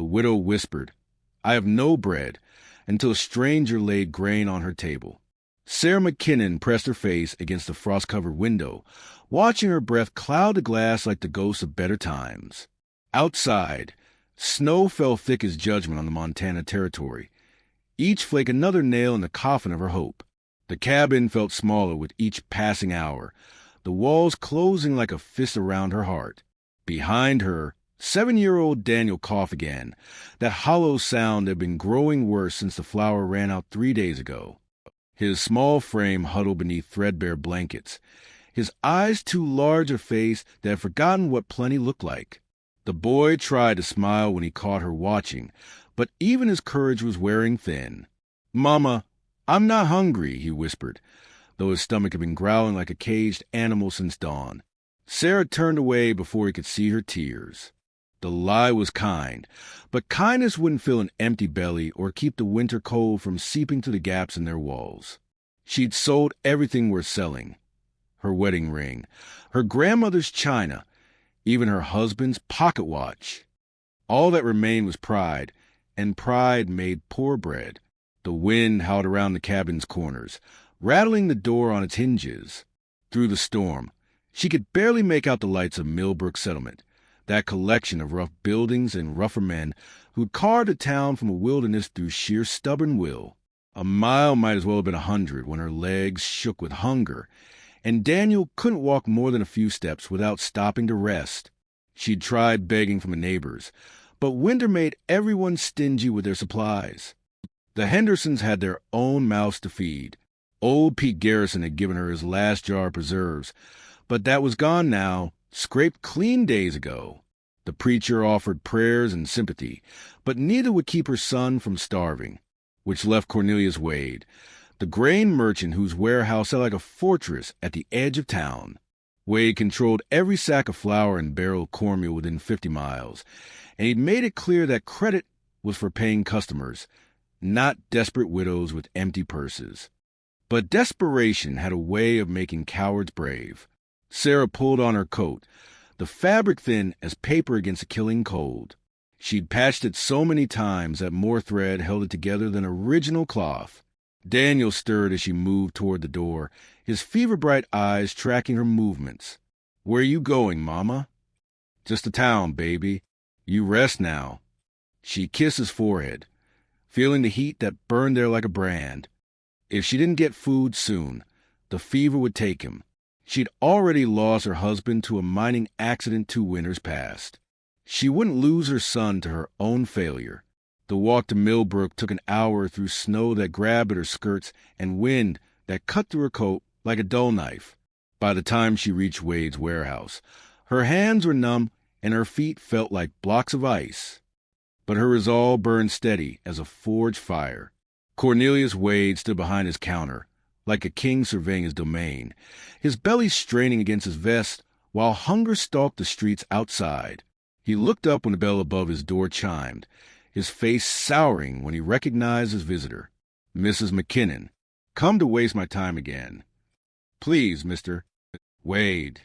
The widow whispered, "I have no bread," until a stranger laid grain on her table. Sarah McKinnon pressed her face against the frost-covered window, watching her breath cloud the glass like the ghosts of better times. Outside, snow fell thick as judgment on the Montana territory, each flake another nail in the coffin of her hope. The cabin felt smaller with each passing hour, the walls closing like a fist around her heart. Behind her, 7-year-old Daniel coughed again, that hollow sound that had been growing worse since the flour ran out 3 days ago. His small frame huddled beneath threadbare blankets, his eyes too large a face that had forgotten what plenty looked like. The boy tried to smile when he caught her watching, but even his courage was wearing thin. "Mama, I'm not hungry," he whispered, though his stomach had been growling like a caged animal since dawn. Sarah turned away before he could see her tears. The lie was kind, but kindness wouldn't fill an empty belly or keep the winter cold from seeping through the gaps in their walls. She'd sold everything worth selling. Her wedding ring, her grandmother's china, even her husband's pocket watch. All that remained was pride, and pride made poor bread. The wind howled around the cabin's corners, rattling the door on its hinges. Through the storm, she could barely make out the lights of Millbrook Settlement, that collection of rough buildings and rougher men who'd carved a town from a wilderness through sheer stubborn will. A mile might as well have been 100 when her legs shook with hunger, and Daniel couldn't walk more than a few steps without stopping to rest. She'd tried begging from the neighbors, but winter made everyone stingy with their supplies. The Hendersons had their own mouths to feed. Old Pete Garrison had given her his last jar of preserves, but that was gone now, scraped clean days ago. The preacher offered prayers and sympathy, but neither would keep her son from starving, which left Cornelius Wade, the grain merchant whose warehouse sat like a fortress at the edge of town. Wade controlled every sack of flour and barrel of cornmeal within 50 miles, and he'd made it clear that credit was for paying customers, not desperate widows with empty purses. But desperation had a way of making cowards brave. Sarah pulled on her coat, the fabric thin as paper against a killing cold. She'd patched it so many times that more thread held it together than original cloth. Daniel stirred as she moved toward the door, his fever-bright eyes tracking her movements. "Where you going, Mama?" "Just to town, baby. You rest now." She kissed his forehead, feeling the heat that burned there like a brand. If she didn't get food soon, the fever would take him. She'd already lost her husband to a mining accident 2 winters past. She wouldn't lose her son to her own failure. The walk to Millbrook took an hour through snow that grabbed at her skirts and wind that cut through her coat like a dull knife. By the time she reached Wade's warehouse, her hands were numb and her feet felt like blocks of ice. But her resolve burned steady as a forged fire. Cornelius Wade stood behind his counter, like a king surveying his domain, his belly straining against his vest while hunger stalked the streets outside. He looked up when the bell above his door chimed, his face souring when he recognized his visitor. "Mrs. McKinnon, come to waste my time again." "Please, Mr. Wade."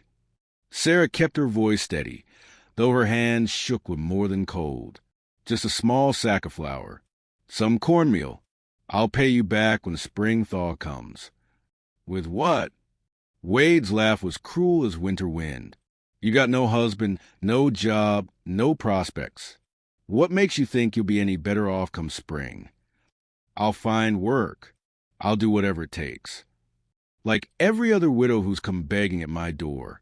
Sarah kept her voice steady, though her hands shook with more than cold. "Just a small sack of flour. Some cornmeal. I'll pay you back when the spring thaw comes." "With what?" Wade's laugh was cruel as winter wind. "You got no husband, no job, no prospects. What makes you think you'll be any better off come spring?" "I'll find work. I'll do whatever it takes. Like every other widow who's come begging at my door."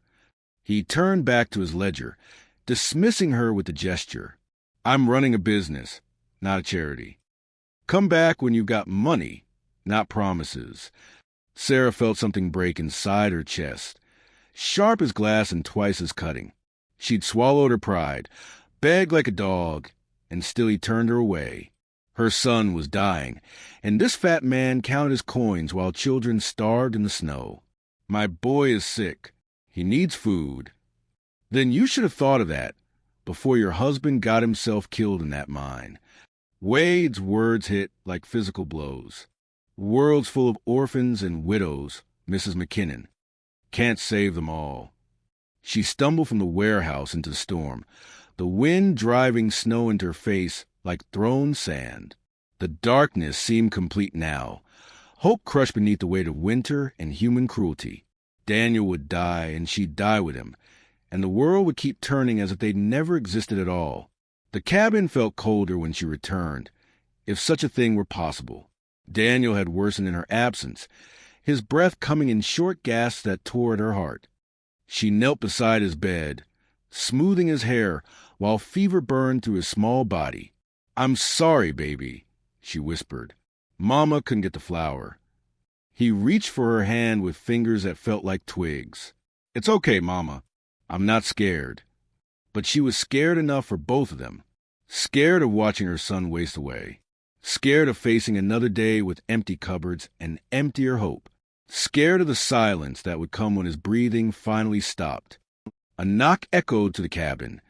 He turned back to his ledger, dismissing her with a gesture. "I'm running a business, not a charity. Come back when you've got money, not promises." Sarah felt something break inside her chest, sharp as glass and twice as cutting. She'd swallowed her pride, begged like a dog, and still he turned her away. Her son was dying, and this fat man counted his coins while children starved in the snow. "My boy is sick. He needs food." "Then you should have thought of that before your husband got himself killed in that mine." Wade's words hit like physical blows. "World's full of orphans and widows, Mrs. McKinnon. Can't save them all." She stumbled from the warehouse into the storm, the wind driving snow into her face like thrown sand. The darkness seemed complete now. Hope crushed beneath the weight of winter and human cruelty. Daniel would die, and she'd die with him, and the world would keep turning as if they'd never existed at all. The cabin felt colder when she returned, if such a thing were possible. Daniel had worsened in her absence, his breath coming in short gasps that tore at her heart. She knelt beside his bed, smoothing his hair, while fever burned through his small body. "I'm sorry, baby," she whispered. "Mama couldn't get the flour." He reached for her hand with fingers that felt like twigs. "It's okay, Mama. I'm not scared." But she was scared enough for both of them. Scared of watching her son waste away. Scared of facing another day with empty cupboards and emptier hope. Scared of the silence that would come when his breathing finally stopped. A knock echoed to the cabin,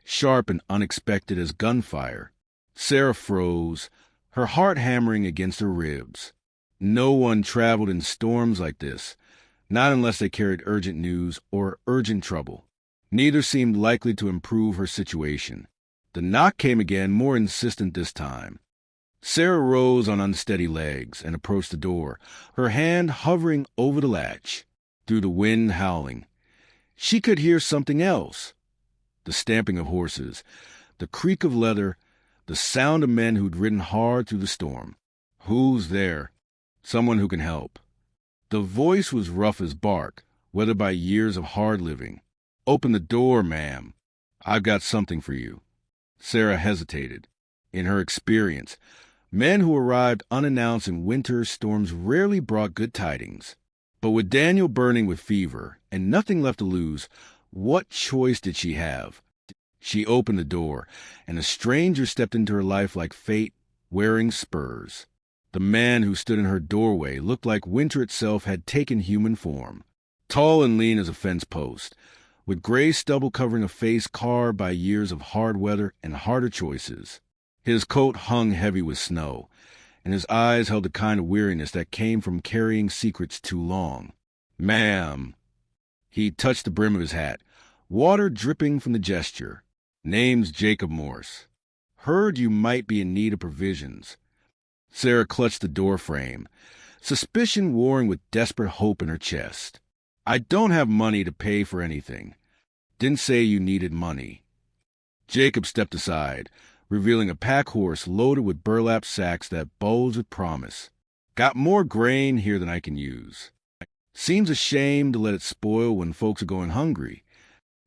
sharp and unexpected as gunfire. Sarah froze, her heart hammering against her ribs. No one traveled in storms like this, not unless they carried urgent news or urgent trouble. Neither seemed likely to improve her situation. The knock came again, more insistent this time. Sarah rose on unsteady legs and approached the door, her hand hovering over the latch. Through the wind howling, she could hear something else. The stamping of horses, the creak of leather, the sound of men who'd ridden hard through the storm. "Who's there?" "Someone who can help." The voice was rough as bark, weathered by years of hard living. "Open the door, ma'am. I've got something for you." Sarah hesitated. In her experience, men who arrived unannounced in winter storms rarely brought good tidings. But with Daniel burning with fever and nothing left to lose, what choice did she have? She opened the door, and a stranger stepped into her life like fate, wearing spurs. The man who stood in her doorway looked like winter itself had taken human form. Tall and lean as a fence post, with gray stubble covering a face carved by years of hard weather and harder choices. His coat hung heavy with snow, and his eyes held the kind of weariness that came from carrying secrets too long. "Ma'am." He touched the brim of his hat, water dripping from the gesture. "Name's Jacob Morse. Heard you might be in need of provisions." Sarah clutched the door frame, suspicion warring with desperate hope in her chest. "I don't have money to pay for anything. Didn't say you needed money." Jacob stepped aside, revealing a pack horse loaded with burlap sacks that bulged with promise. "Got more grain here than I can use. Seems a shame to let it spoil when folks are going hungry."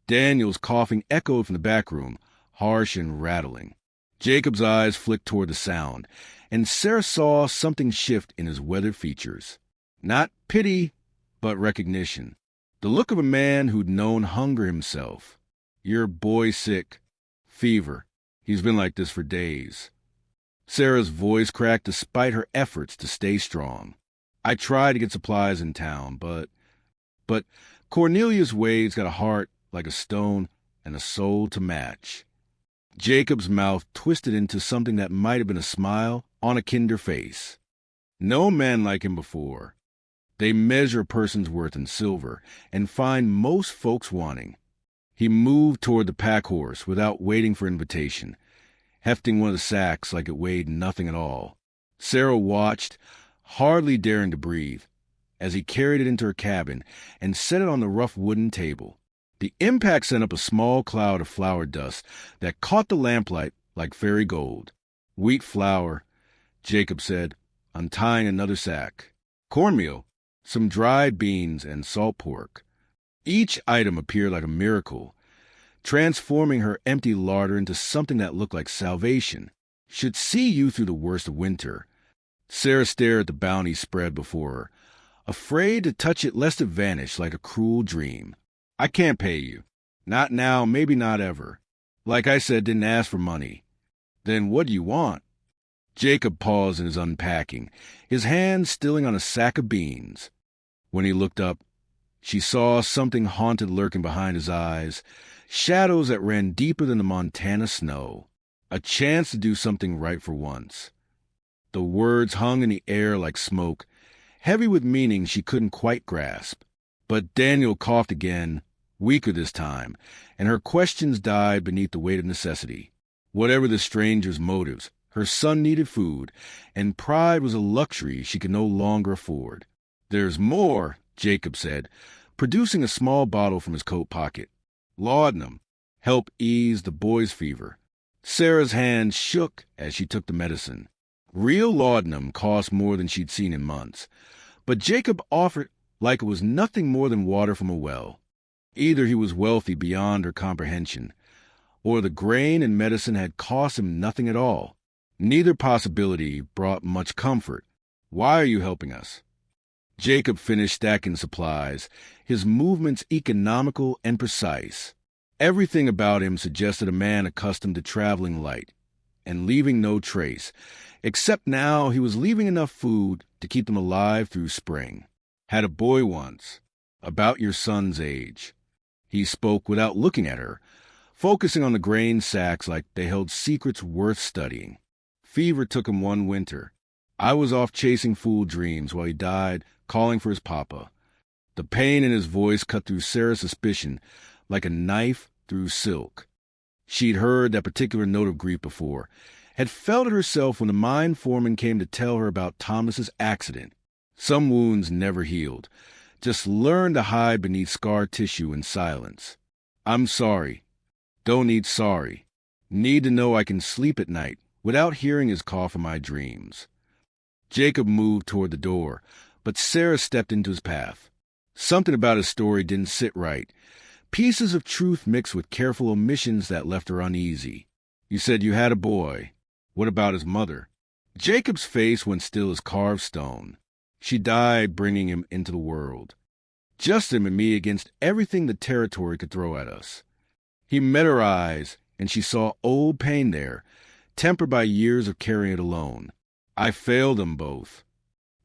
Daniel's coughing echoed from the back room, harsh and rattling. Jacob's eyes flicked toward the sound, and Sarah saw something shift in his weathered features. Not pity, but recognition. The look of a man who'd known hunger himself. "Your boy's sick. Fever. He's been like this for days." Sarah's voice cracked despite her efforts to stay strong. "I tried to get supplies in town, but Cornelius Wade's got a heart like a stone and a soul to match." Jacob's mouth twisted into something that might have been a smile on a kinder face. No man like him before. They measure a person's worth in silver and find most folks wanting. He moved toward the pack horse without waiting for invitation, hefting one of the sacks like it weighed nothing at all. Sarah watched, hardly daring to breathe, as he carried it into her cabin and set it on the rough wooden table. The impact sent up a small cloud of flour dust that caught the lamplight like fairy gold. "Wheat flour," Jacob said, untying another sack. "Cornmeal, some dried beans, and salt pork." Each item appeared like a miracle, transforming her empty larder into something that looked like salvation. "Should see you through the worst of winter." Sarah stared at the bounty spread before her, afraid to touch it lest it vanish like a cruel dream. "I can't pay you. Not now, maybe not ever. Like I said, didn't ask for money." "Then what do you want?" Jacob paused in his unpacking, his hand stilling on a sack of beans. When he looked up, she saw something haunted lurking behind his eyes, shadows that ran deeper than the Montana snow. A chance to do something right for once. The words hung in the air like smoke, heavy with meaning she couldn't quite grasp. But Daniel coughed again, weaker this time, and her questions died beneath the weight of necessity. Whatever the stranger's motives, her son needed food, and pride was a luxury she could no longer afford. "There's more," Jacob said, producing a small bottle from his coat pocket. "Laudanum. Help ease the boy's fever." Sarah's hand shook as she took the medicine. Real laudanum cost more than she'd seen in months, but Jacob offered like it was nothing more than water from a well. Either he was wealthy beyond her comprehension, or the grain and medicine had cost him nothing at all. Neither possibility brought much comfort. "Why are you helping us?" Jacob finished stacking supplies, his movements economical and precise. Everything about him suggested a man accustomed to traveling light and leaving no trace, except now he was leaving enough food to keep them alive through spring. "Had a boy once, about your son's age." He spoke without looking at her, focusing on the grain sacks like they held secrets worth studying. "Fever took him one winter. I was off chasing fool dreams while he died, calling for his papa." The pain in his voice cut through Sarah's suspicion like a knife through silk. She'd heard that particular note of grief before, had felt it herself when the mine foreman came to tell her about Thomas's accident. Some wounds never healed, just learned to hide beneath scar tissue in silence. "I'm sorry." "Don't need sorry. Need to know I can sleep at night without hearing his cough in my dreams." Jacob moved toward the door, but Sarah stepped into his path. Something about his story didn't sit right. Pieces of truth mixed with careful omissions that left her uneasy. "You said you had a boy. What about his mother?" Jacob's face went still as carved stone. "She died bringing him into the world. Just him and me against everything the territory could throw at us." He met her eyes, and she saw old pain there, tempered by years of carrying it alone. "I failed them both."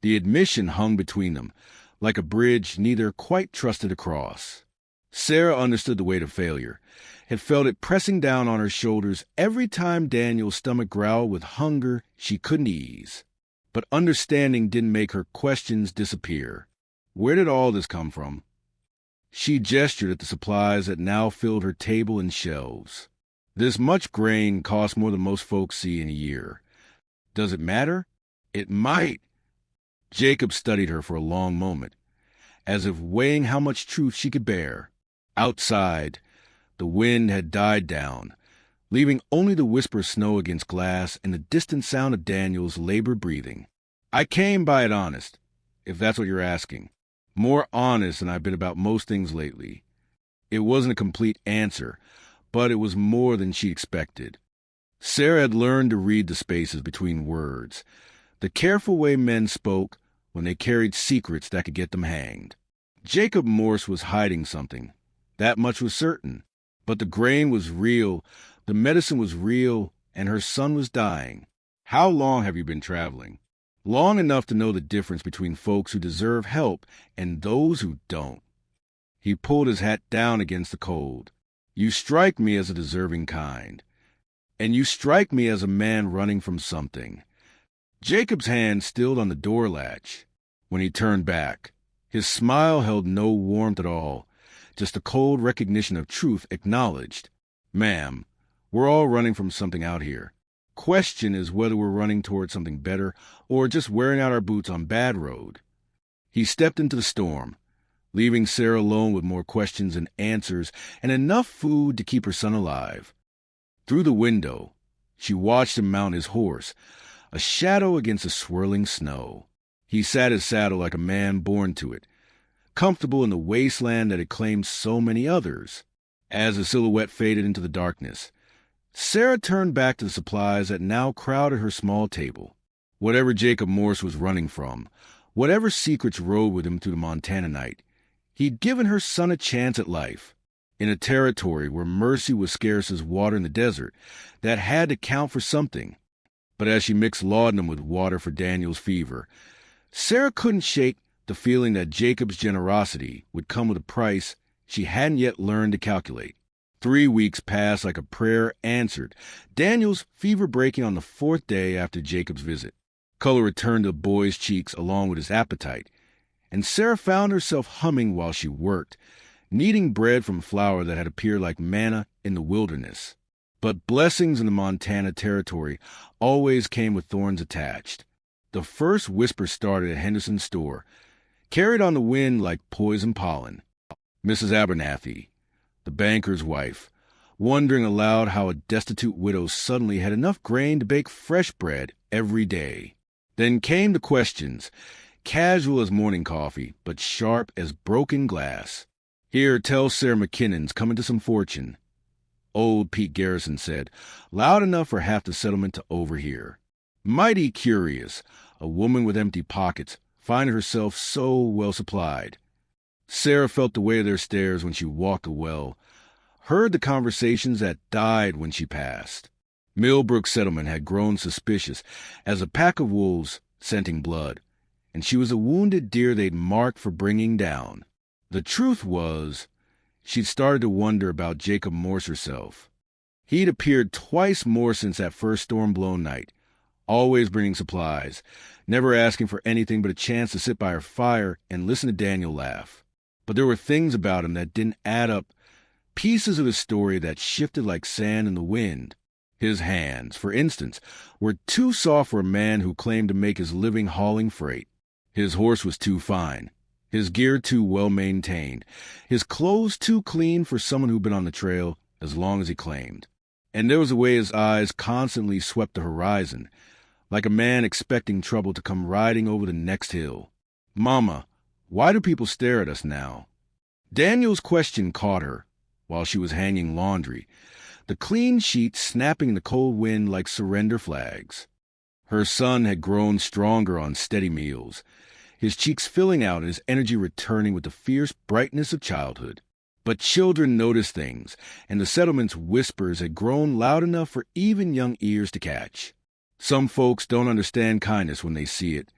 The admission hung between them, like a bridge neither quite trusted to cross. Sarah understood the weight of failure, had felt it pressing down on her shoulders every time Daniel's stomach growled with hunger she couldn't ease. But understanding didn't make her questions disappear. Where did all this come from? She gestured at the supplies that now filled her table and shelves. "This much grain costs more than most folks see in a year. Does it matter?" "It might." Jacob studied her for a long moment, as if weighing how much truth she could bear. Outside, the wind had died down, leaving only the whisper of snow against glass and the distant sound of Daniel's labored breathing. "I came by it honest, if that's what you're asking. More honest than I've been about most things lately." It wasn't a complete answer, but it was more than she expected. Sarah had learned to read the spaces between words, the careful way men spoke when they carried secrets that could get them hanged. Jacob Morse was hiding something. That much was certain. But the grain was real, the medicine was real, and her son was dying. "How long have you been traveling?" "Long enough to know the difference between folks who deserve help and those who don't." He pulled his hat down against the cold. "You strike me as a deserving kind. And you strike me as a man running from something." Jacob's hand stilled on the door latch when he turned back. His smile held no warmth at all, just a cold recognition of truth acknowledged. "Ma'am, we're all running from something out here. Question is whether we're running toward something better or just wearing out our boots on bad road." He stepped into the storm, leaving Sarah alone with more questions than answers and enough food to keep her son alive. Through the window, she watched him mount his horse, a shadow against the swirling snow. He sat his saddle like a man born to it, comfortable in the wasteland that had claimed so many others. As the silhouette faded into the darkness, Sarah turned back to the supplies that now crowded her small table. Whatever Jacob Morse was running from, whatever secrets rode with him through the Montana night, he'd given her son a chance at life. In a territory where mercy was scarce as water in the desert, that had to count for something. But as she mixed laudanum with water for Daniel's fever, Sarah couldn't shake the feeling that Jacob's generosity would come with a price she hadn't yet learned to calculate. 3 weeks passed like a prayer answered, Daniel's fever breaking on the 4th day after Jacob's visit. Color returned to the boy's cheeks along with his appetite, and Sarah found herself humming while she worked, kneading bread from flour that had appeared like manna in the wilderness. But blessings in the Montana Territory always came with thorns attached. The first whisper started at Henderson's store, carried on the wind like poison pollen. Mrs. Abernathy, the banker's wife, wondering aloud how a destitute widow suddenly had enough grain to bake fresh bread every day. Then came the questions, casual as morning coffee, but sharp as broken glass. "Here, tell Sarah McKinnon's coming to some fortune," old Pete Garrison said, loud enough for half the settlement to overhear. Mighty curious, a woman with empty pockets, finding herself so well supplied. Sarah felt the weight of their stares when she walked the well, heard the conversations that died when she passed. Millbrook Settlement had grown suspicious as a pack of wolves scenting blood, and she was a wounded deer they'd marked for bringing down. The truth was, she'd started to wonder about Jacob Morse herself. He'd appeared twice more since that first storm-blown night, always bringing supplies, never asking for anything but a chance to sit by her fire and listen to Daniel laugh. But there were things about him that didn't add up, pieces of his story that shifted like sand in the wind. His hands, for instance, were too soft for a man who claimed to make his living hauling freight. His horse was too fine, his gear too well-maintained, his clothes too clean for someone who'd been on the trail as long as he claimed. And there was a way his eyes constantly swept the horizon, like a man expecting trouble to come riding over the next hill. "Mama, why do people stare at us now?" Daniel's question caught her while she was hanging laundry, the clean sheets snapping in the cold wind like surrender flags. Her son had grown stronger on steady meals, his cheeks filling out and his energy returning with the fierce brightness of childhood. But children noticed things, and the settlement's whispers had grown loud enough for even young ears to catch. "Some folks don't understand kindness when they see it,"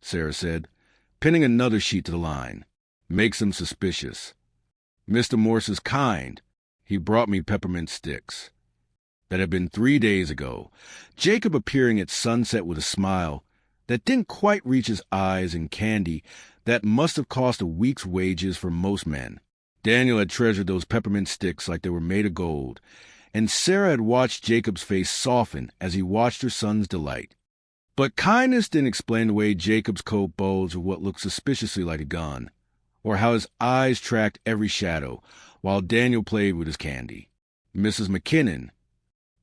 Sarah said, pinning another sheet to the line. "Makes them suspicious. Mr. Morse is kind. He brought me peppermint sticks." That had been 3 days ago, Jacob appearing at sunset with a smile that didn't quite reach his eyes and candy that must have cost a week's wages for most men. Daniel had treasured those peppermint sticks like they were made of gold, and Sarah had watched Jacob's face soften as he watched her son's delight. But kindness didn't explain the way Jacob's coat bulged with what looked suspiciously like a gun, or how his eyes tracked every shadow while Daniel played with his candy. Mrs. McKinnon.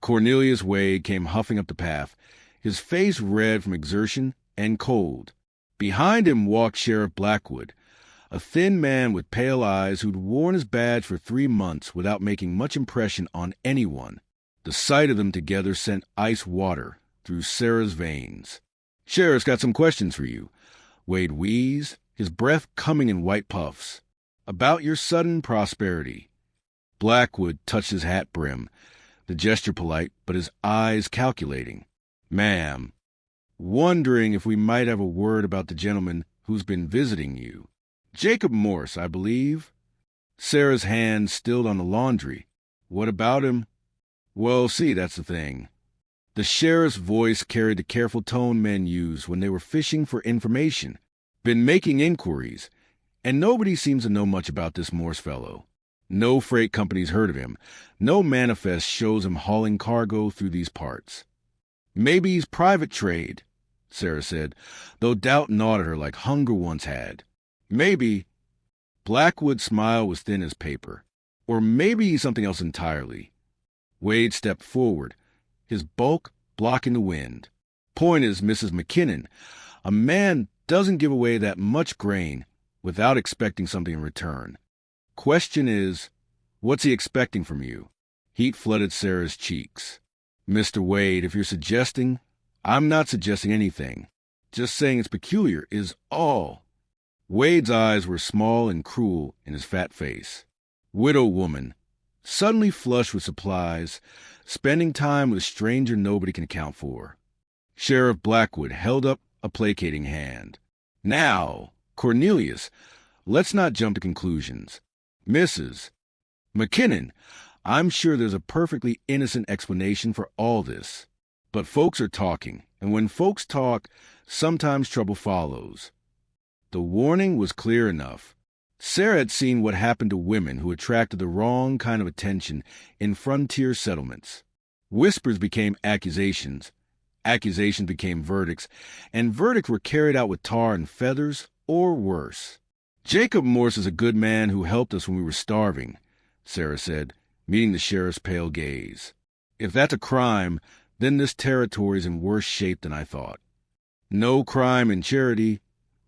Cornelius Wade came huffing up the path, his face red from exertion and cold. Behind him walked Sheriff Blackwood, a thin man with pale eyes who'd worn his badge for 3 months without making much impression on anyone. The sight of them together sent ice water through Sarah's veins. "Sheriff's got some questions for you," Wade wheezed, his breath coming in white puffs. "About your sudden prosperity." Blackwood touched his hat brim, the gesture polite, but his eyes calculating. "Ma'am, wondering if we might have a word about the gentleman who's been visiting you. Jacob Morse, I believe." Sarah's hand stilled on the laundry. "What about him?" "Well, see, that's the thing." The sheriff's voice carried the careful tone men used when they were fishing for information. "Been making inquiries, and nobody seems to know much about this Morse fellow. No freight company's heard of him. No manifest shows him hauling cargo through these parts." "Maybe he's private trade," Sarah said, though doubt gnawed at her like hunger once had. "Maybe." Blackwood's smile was thin as paper. "Or maybe he's something else entirely." Wade stepped forward, his bulk blocking the wind. "Point is, Mrs. McKinnon, a man doesn't give away that much grain without expecting something in return. Question is, what's he expecting from you?" Heat flooded Sarah's cheeks. "Mr. Wade, if you're suggesting, I'm not suggesting anything. Just saying it's peculiar is all." Wade's eyes were small and cruel in his fat face. Widow woman, suddenly flush with supplies, spending time with a stranger nobody can account for. Sheriff Blackwood held up a placating hand. "Now, Cornelius, let's not jump to conclusions. Mrs. McKinnon, I'm sure there's a perfectly innocent explanation for all this. But folks are talking, and when folks talk, sometimes trouble follows." The warning was clear enough. Sarah had seen what happened to women who attracted the wrong kind of attention in frontier settlements. Whispers became accusations, accusations became verdicts, and verdicts were carried out with tar and feathers, or worse. Jacob Morse is a good man who helped us when we were starving, Sarah said, meeting the sheriff's pale gaze. If that's a crime, then this territory is in worse shape than I thought. No crime in charity,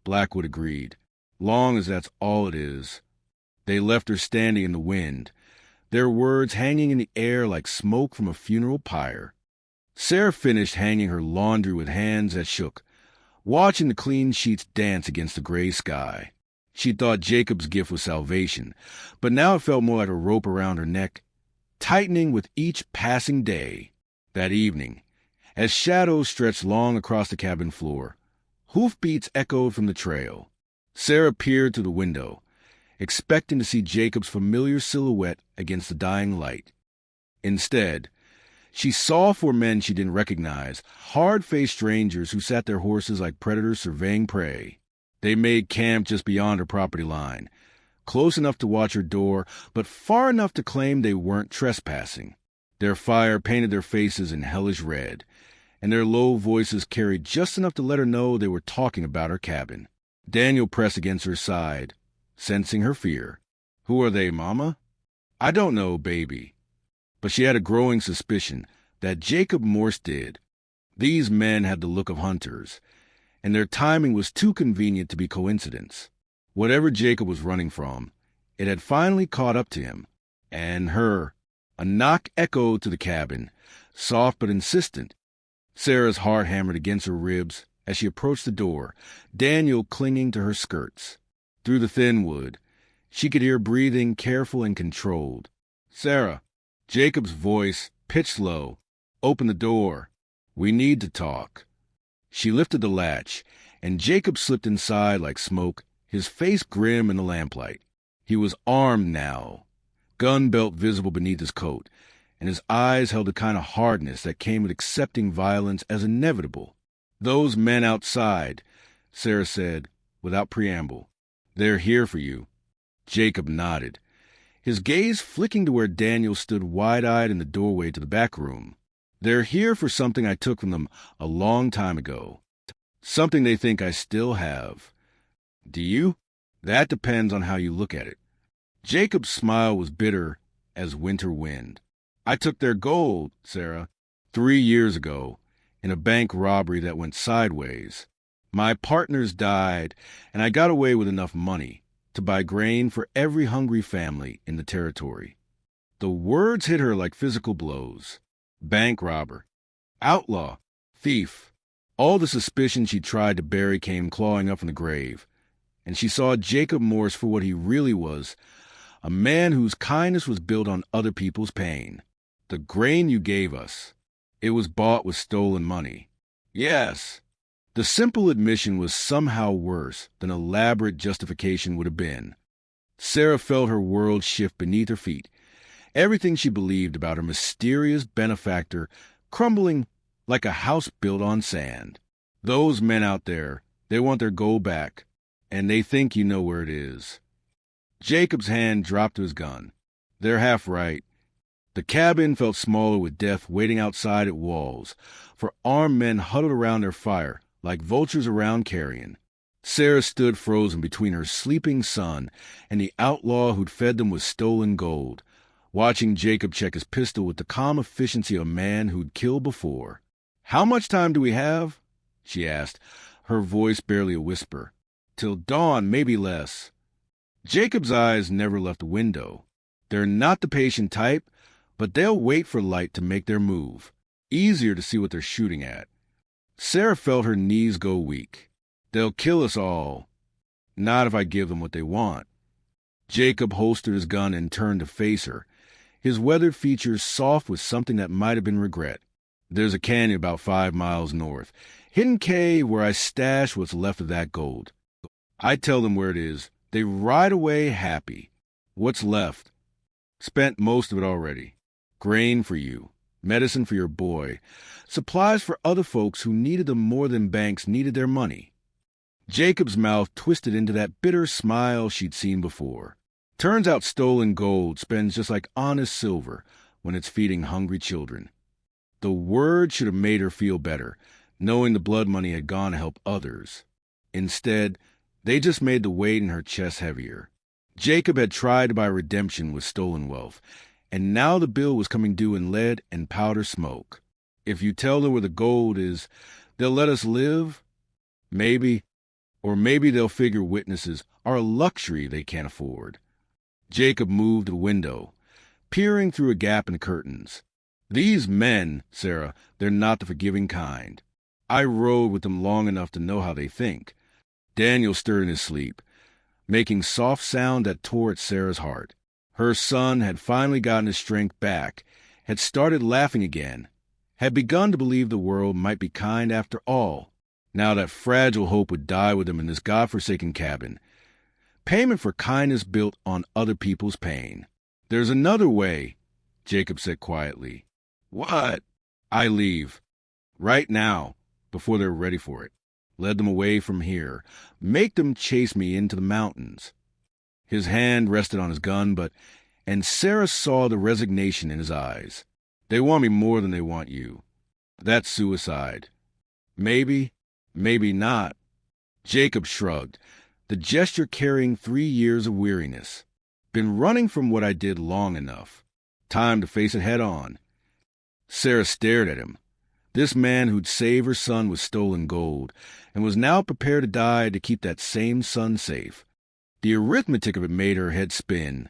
Blackwood agreed, long as that's all it is. They left her standing in the wind, their words hanging in the air like smoke from a funeral pyre. Sarah finished hanging her laundry with hands that shook, watching the clean sheets dance against the gray sky. She thought Jacob's gift was salvation, but now it felt more like a rope around her neck, tightening with each passing day. That evening, as shadows stretched long across the cabin floor, hoofbeats echoed from the trail. Sarah peered through the window, expecting to see Jacob's familiar silhouette against the dying light. Instead, she saw four men she didn't recognize, hard-faced strangers who sat their horses like predators surveying prey. They made camp just beyond her property line, close enough to watch her door, but far enough to claim they weren't trespassing. Their fire painted their faces in hellish red, and their low voices carried just enough to let her know they were talking about her cabin. Daniel pressed against her side, sensing her fear. "Who are they, Mama?" "I don't know, baby." But she had a growing suspicion that Jacob Morse did. These men had the look of hunters, and their timing was too convenient to be coincidence. Whatever Jacob was running from, it had finally caught up to him, and her. A knock echoed to the cabin, soft but insistent. Sarah's heart hammered against her ribs as she approached the door, Daniel clinging to her skirts. Through the thin wood, she could hear breathing careful and controlled. "Sarah," Jacob's voice, pitched low, "open the door. We need to talk." She lifted the latch, and Jacob slipped inside like smoke, his face grim in the lamplight. He was armed now, gun belt visible beneath his coat, and his eyes held a kind of hardness that came with accepting violence as inevitable. "Those men outside," Sarah said, without preamble. "They're here for you." Jacob nodded, his gaze flicking to where Daniel stood wide-eyed in the doorway to the back room. "They're here for something I took from them a long time ago. Something they think I still have." "Do you?" "That depends on how you look at it." Jacob's smile was bitter as winter wind. "I took their gold, Sarah, 3 years ago, in a bank robbery that went sideways. My partners died, and I got away with enough money to buy grain for every hungry family in the territory." The words hit her like physical blows. Bank robber, outlaw, thief. All the suspicion she tried to bury came clawing up from the grave, and she saw Jacob Morse for what he really was, a man whose kindness was built on other people's pain. "The grain you gave us, it was bought with stolen money." "Yes." The simple admission was somehow worse than elaborate justification would have been. Sarah felt her world shift beneath her feet, everything she believed about her mysterious benefactor crumbling like a house built on sand. "Those men out there, they want their gold back, and they think you know where it is." Jacob's hand dropped to his gun. "They're half right." The cabin felt smaller with death waiting outside its walls, for armed men huddled around their fire like vultures around carrion. Sarah stood frozen between her sleeping son and the outlaw who'd fed them with stolen gold, watching Jacob check his pistol with the calm efficiency of a man who'd killed before. "How much time do we have?" she asked, her voice barely a whisper. "Till dawn, maybe less." Jacob's eyes never left the window. They're not the patient type, but they'll wait for light to make their move. Easier to see what they're shooting at. Sarah felt her knees go weak. "They'll kill us all." "Not if I give them what they want." Jacob holstered his gun and turned to face her, his weathered features soft with something that might have been regret. "There's a canyon about 5 miles north. Hidden cave where I stash what's left of that gold. I tell them where it is. They ride away happy. What's left? Spent most of it already. Grain for you, medicine for your boy, supplies for other folks who needed them more than banks needed their money." Jacob's mouth twisted into that bitter smile she'd seen before. Turns out stolen gold spends just like honest silver when it's feeding hungry children. The word should have made her feel better, knowing the blood money had gone to help others. Instead, they just made the weight in her chest heavier. Jacob had tried to buy redemption with stolen wealth, and now the bill was coming due in lead and powder smoke. If you tell them where the gold is, they'll let us live? Maybe. Or maybe they'll figure witnesses are a luxury they can't afford. Jacob moved to the window, peering through a gap in the curtains. These men, Sarah, they're not the forgiving kind. I rode with them long enough to know how they think. Daniel stirred in his sleep, making soft sound that tore at Sarah's heart. Her son had finally gotten his strength back, had started laughing again, had begun to believe the world might be kind after all. Now that fragile hope would die with him in this godforsaken cabin. Payment for kindness built on other people's pain. There's another way, Jacob said quietly. What? I leave. Right now, before they're ready for it. Lead them away from here. Make them chase me into the mountains. His hand rested on his gun, and Sarah saw the resignation in his eyes. They want me more than they want you. That's suicide. Maybe, maybe not. Jacob shrugged, the gesture carrying 3 years of weariness. Been running from what I did long enough. Time to face it head on. Sarah stared at him. This man who'd saved her son with stolen gold and was now prepared to die to keep that same son safe. The arithmetic of it made her head spin.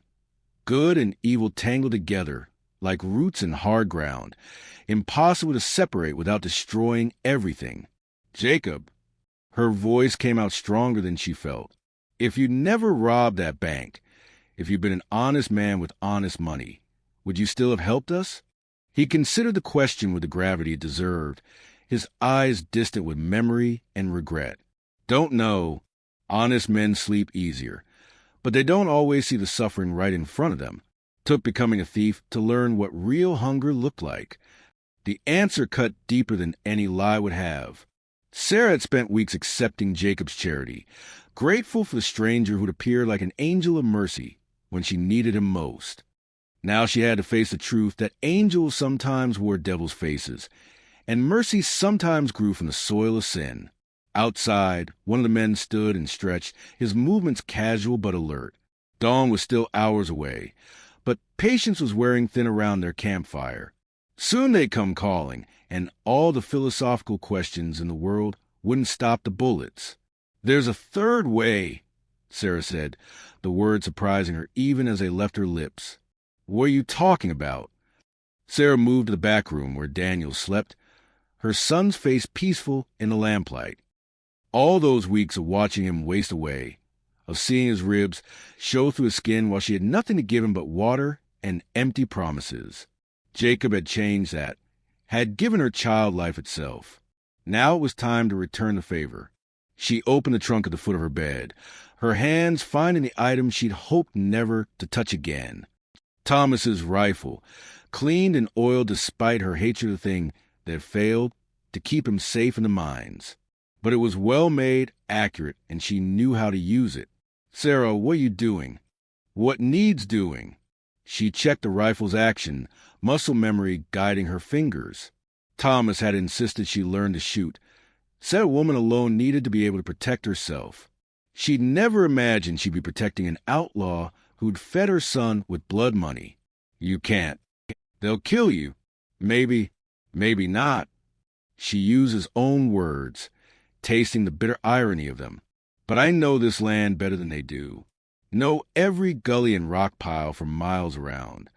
Good and evil tangled together, like roots in hard ground, impossible to separate without destroying everything. Jacob. Her voice came out stronger than she felt. If you'd never robbed that bank, if you'd been an honest man with honest money, would you still have helped us? He considered the question with the gravity it deserved, his eyes distant with memory and regret. Don't know. Honest men sleep easier, but they don't always see the suffering right in front of them. Took becoming a thief to learn what real hunger looked like. The answer cut deeper than any lie would have. Sarah had spent weeks accepting Jacob's charity, grateful for the stranger who'd appeared like an angel of mercy when she needed him most. Now she had to face the truth that angels sometimes wore devil's faces, and mercy sometimes grew from the soil of sin. Outside, one of the men stood and stretched, his movements casual but alert. Dawn was still hours away, but patience was wearing thin around their campfire. Soon they'd come calling, and all the philosophical questions in the world wouldn't stop the bullets. There's a third way, Sarah said, the words surprising her even as they left her lips. What are you talking about? Sarah moved to the back room where Daniel slept, her son's face peaceful in the lamplight. All those weeks of watching him waste away, of seeing his ribs show through his skin while she had nothing to give him but water and empty promises. Jacob had changed that, had given her child life itself. Now it was time to return the favor. She opened the trunk at the foot of her bed, her hands finding the item she'd hoped never to touch again. Thomas's rifle, cleaned and oiled despite her hatred of the thing that had failed to keep him safe in the mines. But it was well made, accurate, and she knew how to use it. Sarah, what are you doing? What needs doing? She checked the rifle's action, muscle memory guiding her fingers. Thomas had insisted she learn to shoot, said a woman alone needed to be able to protect herself. She'd never imagined she'd be protecting an outlaw who'd fed her son with blood money. You can't. They'll kill you. Maybe, maybe not. She used his own words, tasting the bitter irony of them. But I know this land better than they do. Know every gully and rock pile for miles around.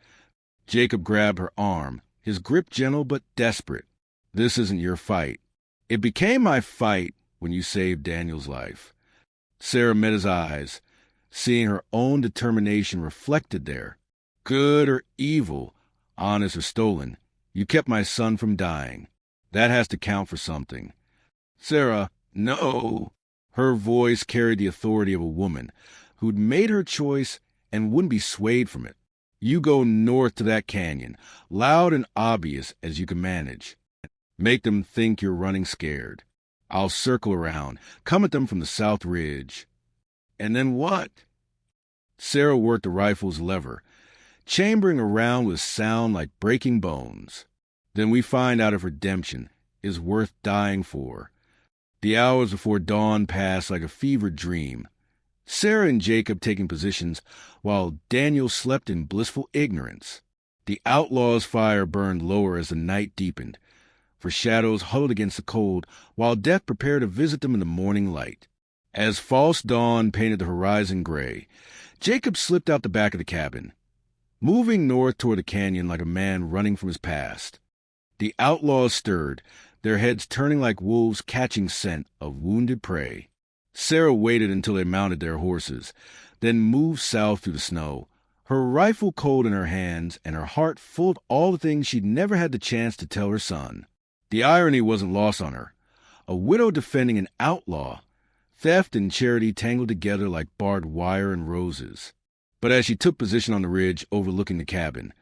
Jacob grabbed her arm, his grip gentle but desperate. This isn't your fight. It became my fight when you saved Daniel's life. Sarah met his eyes, seeing her own determination reflected there. Good or evil, honest or stolen, you kept my son from dying. That has to count for something. Sarah, no. Her voice carried the authority of a woman who'd made her choice and wouldn't be swayed from it. You go north to that canyon, loud and obvious as you can manage. Make them think you're running scared. I'll circle around, come at them from the south ridge. And then what? Sarah worked the rifle's lever, chambering around with sound like breaking bones. Then we find out if redemption is worth dying for. The hours before dawn passed like a fevered dream. Sarah and Jacob taking positions while Daniel slept in blissful ignorance. The outlaw's fire burned lower as the night deepened, for shadows huddled against the cold while death prepared to visit them in the morning light. As false dawn painted the horizon gray, Jacob slipped out the back of the cabin, moving north toward the canyon like a man running from his past. The outlaws stirred, their heads turning like wolves catching scent of wounded prey. Sarah waited until they mounted their horses, then moved south through the snow, her rifle cold in her hands and her heart full of all the things she'd never had the chance to tell her son. The irony wasn't lost on her. A widow defending an outlaw, theft and charity tangled together like barbed wire and roses. But as she took position on the ridge overlooking the cabin,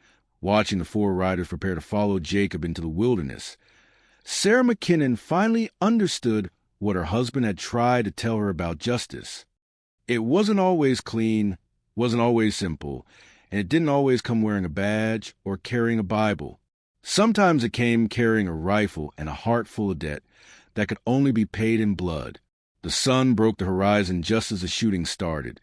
watching the four riders prepare to follow Jacob into the wilderness, Sarah McKinnon finally understood what her husband had tried to tell her about justice. It wasn't always clean, wasn't always simple, and it didn't always come wearing a badge or carrying a Bible. Sometimes it came carrying a rifle and a heart full of debt that could only be paid in blood. The sun broke the horizon just as the shooting started,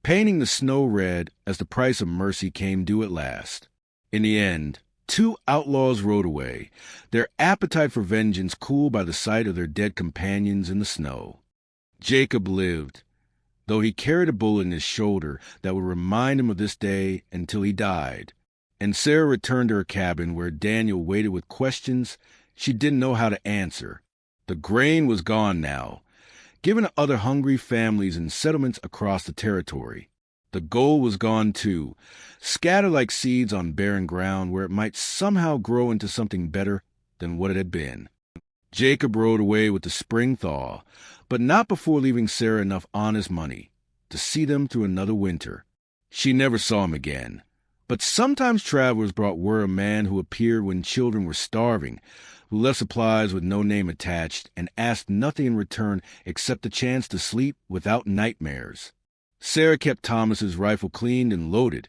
painting the snow red as the price of mercy came due at last. In the end, two outlaws rode away, their appetite for vengeance cooled by the sight of their dead companions in the snow. Jacob lived, though he carried a bullet in his shoulder that would remind him of this day until he died. And Sarah returned to her cabin where Daniel waited with questions she didn't know how to answer. The grain was gone now, given to other hungry families in settlements across the territory. The gold was gone too, scattered like seeds on barren ground where it might somehow grow into something better than what it had been. Jacob rode away with the spring thaw, but not before leaving Sarah enough honest money to see them through another winter. She never saw him again, but sometimes travelers brought word of a man who appeared when children were starving, who left supplies with no name attached and asked nothing in return except the chance to sleep without nightmares. Sarah kept Thomas's rifle cleaned and loaded,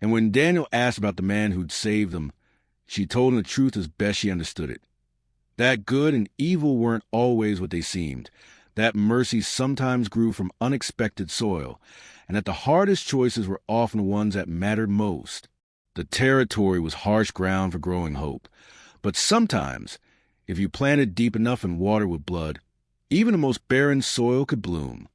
and when Daniel asked about the man who'd saved them, she told him the truth as best she understood it. That good and evil weren't always what they seemed, that mercy sometimes grew from unexpected soil, and that the hardest choices were often the ones that mattered most. The territory was harsh ground for growing hope, but sometimes, if you planted deep enough and watered with blood, even the most barren soil could bloom.